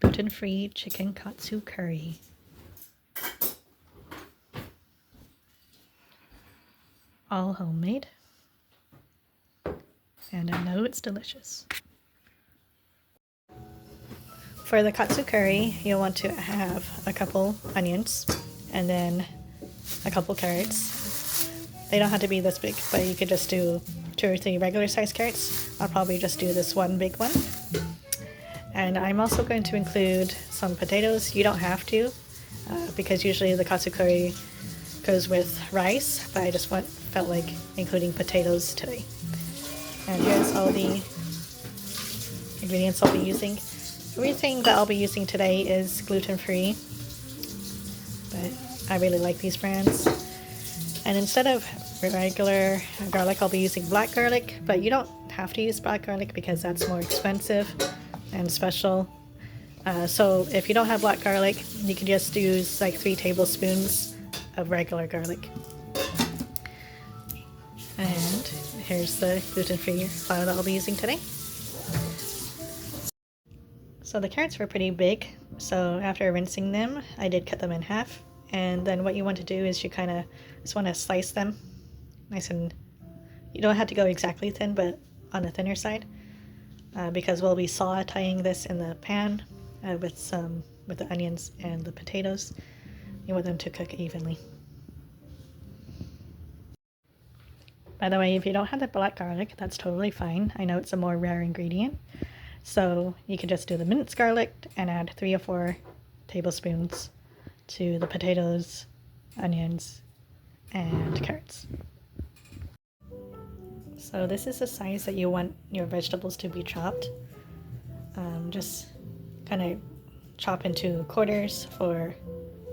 gluten-free chicken katsu curry. All homemade. And I know it's delicious. For the katsu curry, you'll want to have a couple onions and then a couple carrots. They don't have to be this big, but you could just do 2 or 3 regular sized carrots. I'll probably just do this one big one. And I'm also going to include some potatoes. You don't have to, because usually the katsu curry goes with rice, but I just felt like including potatoes today. And here's all the ingredients I'll be using. Everything that I'll be using today is gluten-free, but I really like these brands. And instead of regular garlic, I'll be using black garlic, but you don't have to use black garlic because that's more expensive and special. So if you don't have black garlic, you can just use like 3 tablespoons of regular garlic. And here's the gluten-free flour that I'll be using today. So the carrots were pretty big, so after rinsing them, I did cut them in half. And then what you want to do is you kind of just want to slice them nice, and you don't have to go exactly thin, but on the thinner side, because we'll be sauteing this in the pan with the onions and the potatoes. You want them to cook evenly. By the way, if you don't have the black garlic, that's totally fine. I know it's a more rare ingredient. So you can just do the minced garlic and add 3 or 4 tablespoons to the potatoes, onions, and carrots. So this is the size that you want your vegetables to be chopped. Just kind of chop into quarters for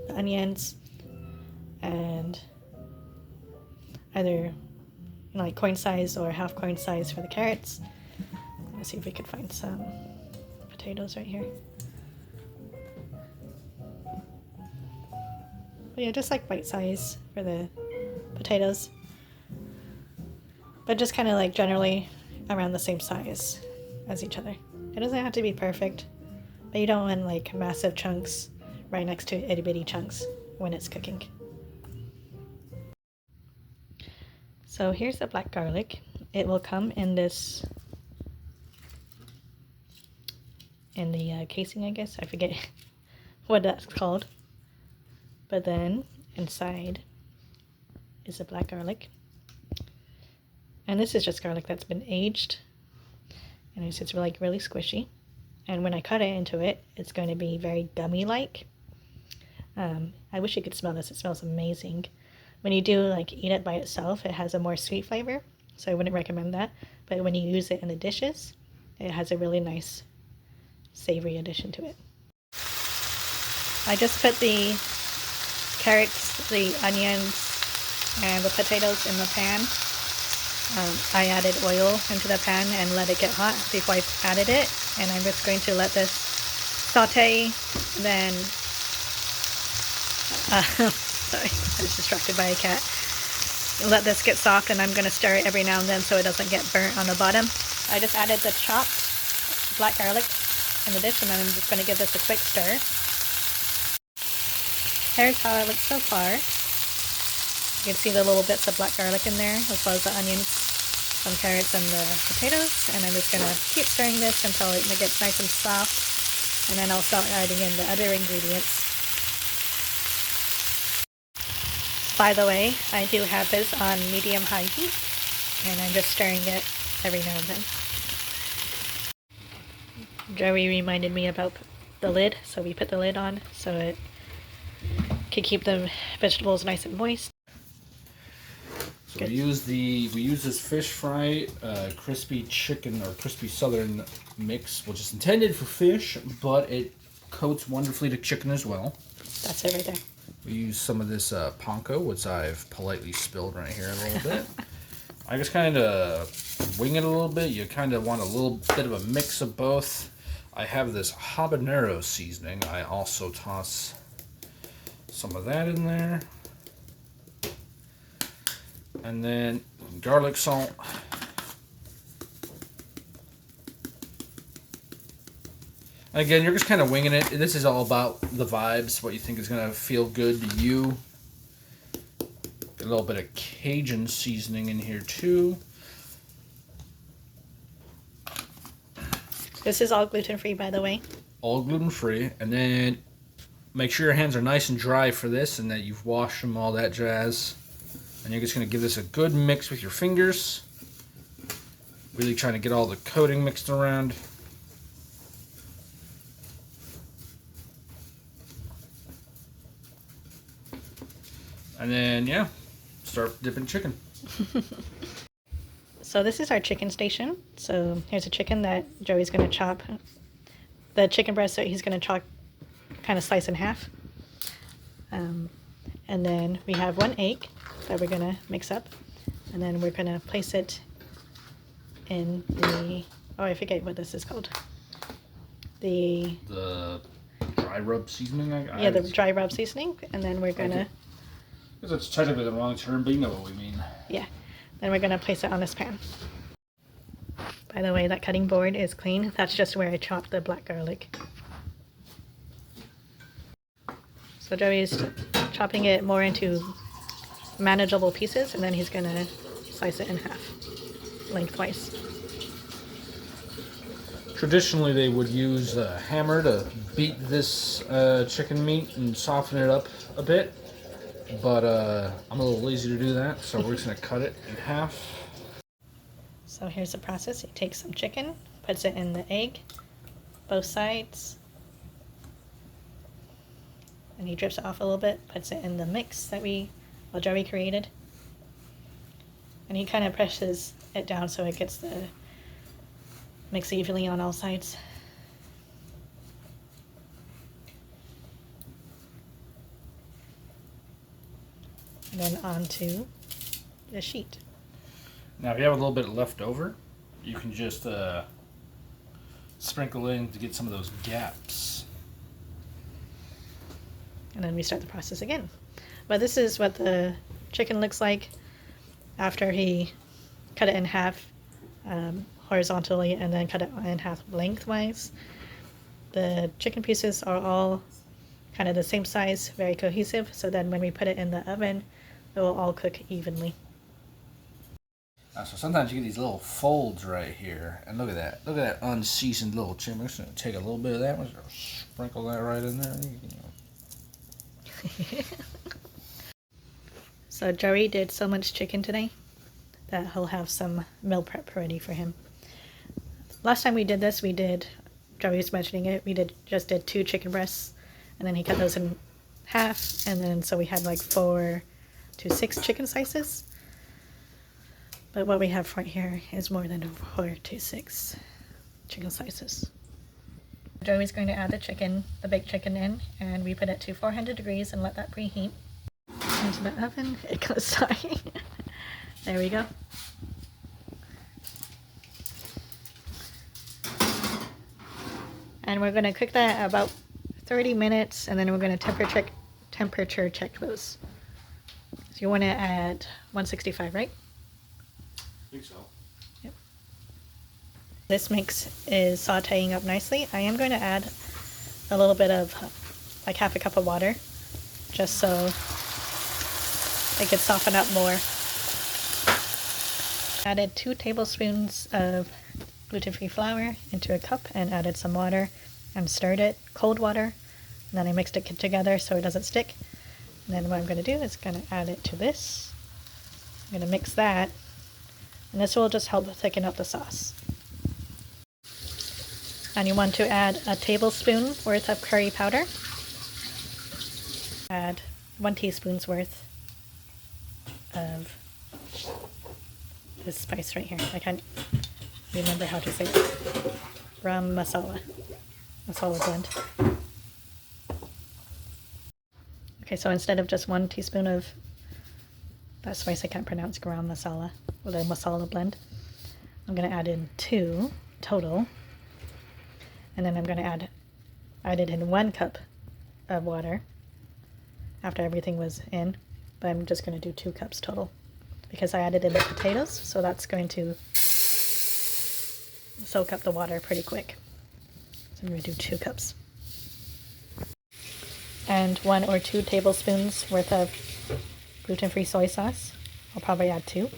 the onions, and either like coin size or half coin size for the carrots. Let's see if we could find some potatoes right here. But yeah, just like bite size for the potatoes. But just kind of like generally around the same size as each other. It doesn't have to be perfect, but you don't want like massive chunks right next to itty bitty chunks when it's cooking. So here's the black garlic. It will come in this, in the casing, I guess. I forget what that's called. But then inside is the black garlic. And this is just garlic that's been aged. And it's like really squishy. And when I cut it into it, it's going to be very gummy-like. I wish you could smell this. It smells amazing. When you do like eat it by itself, it has a more sweet flavor. So I wouldn't recommend that. But when you use it in the dishes, it has a really nice savory addition to it. I just put the carrots, the onions, and the potatoes in the pan. I added oil into the pan and let it get hot before I added it. And I'm just going to let this saute, then, sorry, I was distracted by a cat. Let this get soft, and I'm going to stir it every now and then so it doesn't get burnt on the bottom. I just added the chopped black garlic in the dish, and then I'm just going to give this a quick stir. Here's how it looks so far. You can see the little bits of black garlic in there, as well as the onions, some carrots, and the potatoes. And I'm just going to keep stirring this until it gets nice and soft. And then I'll start adding in the other ingredients. By the way, I do have this on medium-high heat, and I'm just stirring it every now and then. Joey reminded me about the lid, so we put the lid on so it can keep the vegetables nice and moist. So we use this fish fry crispy chicken or crispy southern mix, which is intended for fish, but it coats wonderfully to chicken as well. That's it right there. We use some of this panko, which I've politely spilled right here a little bit. I just kind of wing it a little bit. You kind of want a little bit of a mix of both. I have this habanero seasoning. I also toss some of that in there. And then garlic salt. Again, you're just kind of winging it. This is all about the vibes, what you think is going to feel good to you. Get a little bit of Cajun seasoning in here too. This is all gluten-free, by the way. All gluten-free. And then make sure your hands are nice and dry for this and that you've washed them, all that jazz. And you're just going to give this a good mix with your fingers. Really trying to get all the coating mixed around. And then, yeah, start dipping chicken. So this is our chicken station. So here's a chicken that Joey's going to chop. The chicken breast that he's going to chop, kind of slice in half. And then we have 1 egg that we're going to mix up. And then we're going to place it in the, oh, I forget what this is called. The dry rub seasoning? Yeah, the dry rub seasoning. And then we're going to... Because it's technically the wrong term, but you know what we mean. Yeah. Then we're going to place it on this pan. By the way, that cutting board is clean. That's just where I chopped the black garlic. So Joey's chopping it more into manageable pieces, and then he's going to slice it in half, lengthwise. Traditionally, they would use a hammer to beat this chicken meat and soften it up a bit. But I'm a little lazy to do that, so we're just going to cut it in half. So here's the process. He takes some chicken, puts it in the egg, both sides, and he drips it off a little bit, puts it in the mix that Joey created. And he kind of presses it down so it gets the mix evenly on all sides. And then onto the sheet. Now, if you have a little bit left over, you can just sprinkle in to get some of those gaps. And then we start the process again. But this is what the chicken looks like after he cut it in half horizontally and then cut it in half lengthwise. The chicken pieces are all kind of the same size, very cohesive, so then when we put it in the oven, it will all cook evenly. So sometimes you get these little folds right here, and look at that. Look at that unseasoned little chicken. I'm just going to take a little bit of that, I'm just going to sprinkle that right in there. So Joey did so much chicken today that he'll have some meal prep ready for him. Last time we did this, Joey was mentioning it, we just did 2 chicken breasts, and then he cut those in half, and then so we had like 4 to 6 chicken slices. But what we have right here is more than 4 to 6 chicken slices. Joey's going to add the baked chicken in, and we put it to 400 degrees and let that preheat. Into the oven. It goes, sorry. There we go. And we're going to cook that about 30 minutes, and then we're going to temperature check those. So you want to add 165, right? I think so. Yep. This mix is sauteing up nicely. I am going to add a little bit of, like half a cup of water, just so it could soften up more. Added 2 tablespoons of gluten-free flour into a cup and added some water and stirred it, cold water. And then I mixed it together so it doesn't stick. And then what I'm going to do is going to add it to this. I'm going to mix that. And this will just help thicken up the sauce. And you want to add a tablespoon worth of curry powder. Add 1 teaspoon's worth of this spice right here. I can't remember how to say it. Ram masala. Masala blend. Okay, so instead of just 1 teaspoon of that spice I can't pronounce, garam masala, or the masala blend, I'm going to add in 2 total. And then I'm going to add it in 1 cup of water after everything was in. But I'm just going to do 2 cups total because I added in the potatoes, so that's going to soak up the water pretty quick. So I'm going to do 2 cups. And 1 or 2 tablespoons worth of gluten-free soy sauce. I'll probably add 2.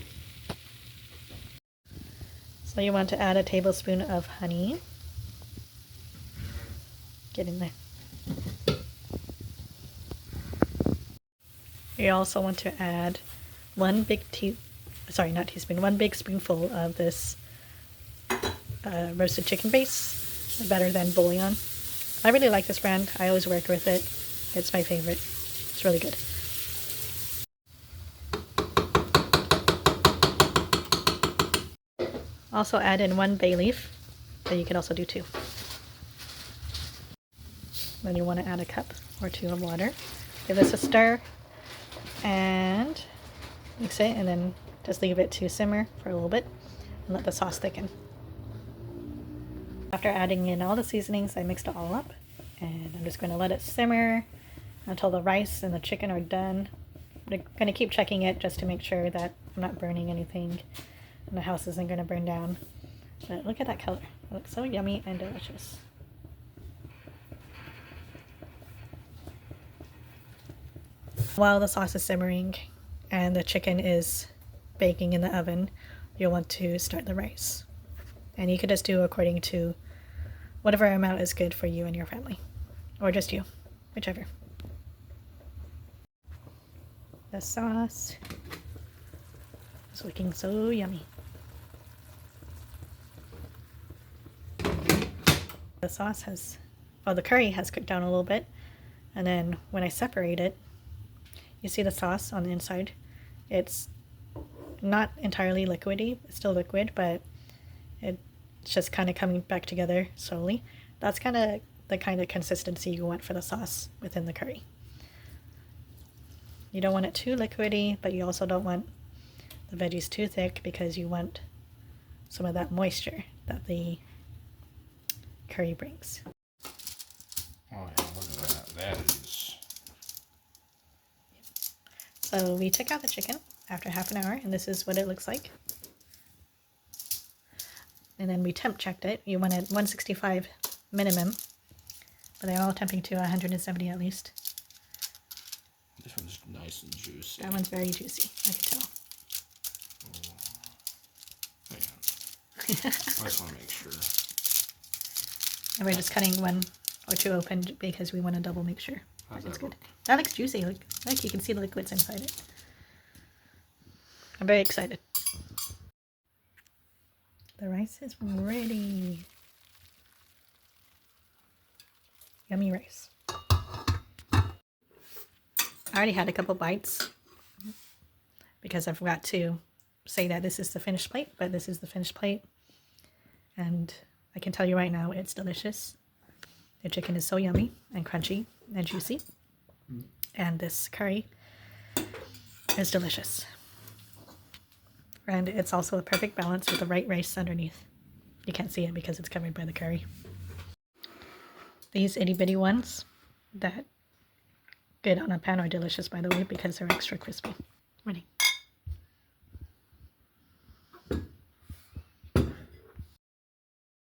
So you want to add a tablespoon of honey. Get in there. You also want to add 1 big spoonful of this roasted chicken base, better than bouillon. I really like this brand. I always work with it. It's my favorite. It's really good. Also add in 1 bay leaf, but you can also do 2. Then you want to add a cup or 2 of water. Give this a stir and mix it, and then just leave it to simmer for a little bit and let the sauce thicken. After adding in all the seasonings, I mixed it all up, and I'm just going to let it simmer until the rice and the chicken are done. I'm going to keep checking it just to make sure that I'm not burning anything and the house isn't going to burn down. But look at that color. It looks so yummy and delicious. While the sauce is simmering and the chicken is baking in the oven, you'll want to start the rice. And you can just do according to whatever amount is good for you and your family. Or just you, whichever. The sauce is looking so yummy. The curry has cooked down a little bit. And then when I separate it, you see the sauce on the inside. It's not entirely liquidy. It's still liquid, but it's just kind of coming back together slowly. That's kind of the kind of consistency you want for the sauce within the curry. You don't want it too liquidy, but you also don't want the veggies too thick because you want some of that moisture that the curry brings. Oh yeah, look at that. That is... So we took out the chicken after half an hour, and this is what it looks like. And then we temp checked it. You wanted 165 minimum, but they're all temping to 170 at least. This one's nice and juicy. That one's very juicy, I can tell. Oh, yeah. I just want to make sure. And we're just cutting 1 or 2 open because we want to double make sure. How's It's that good. look? That looks juicy. Look, you can see the liquids inside it. I'm very excited. The rice is ready. Yummy rice. I already had a couple bites because I forgot to say that this is the finished plate, but this is the finished plate. And I can tell you right now, it's delicious. The chicken is so yummy and crunchy and juicy. And this curry is delicious. And it's also a perfect balance with the right rice underneath. You can't see it because it's covered by the curry. These itty bitty ones that good on a pan are delicious, by the way, because they're extra crispy. Ready.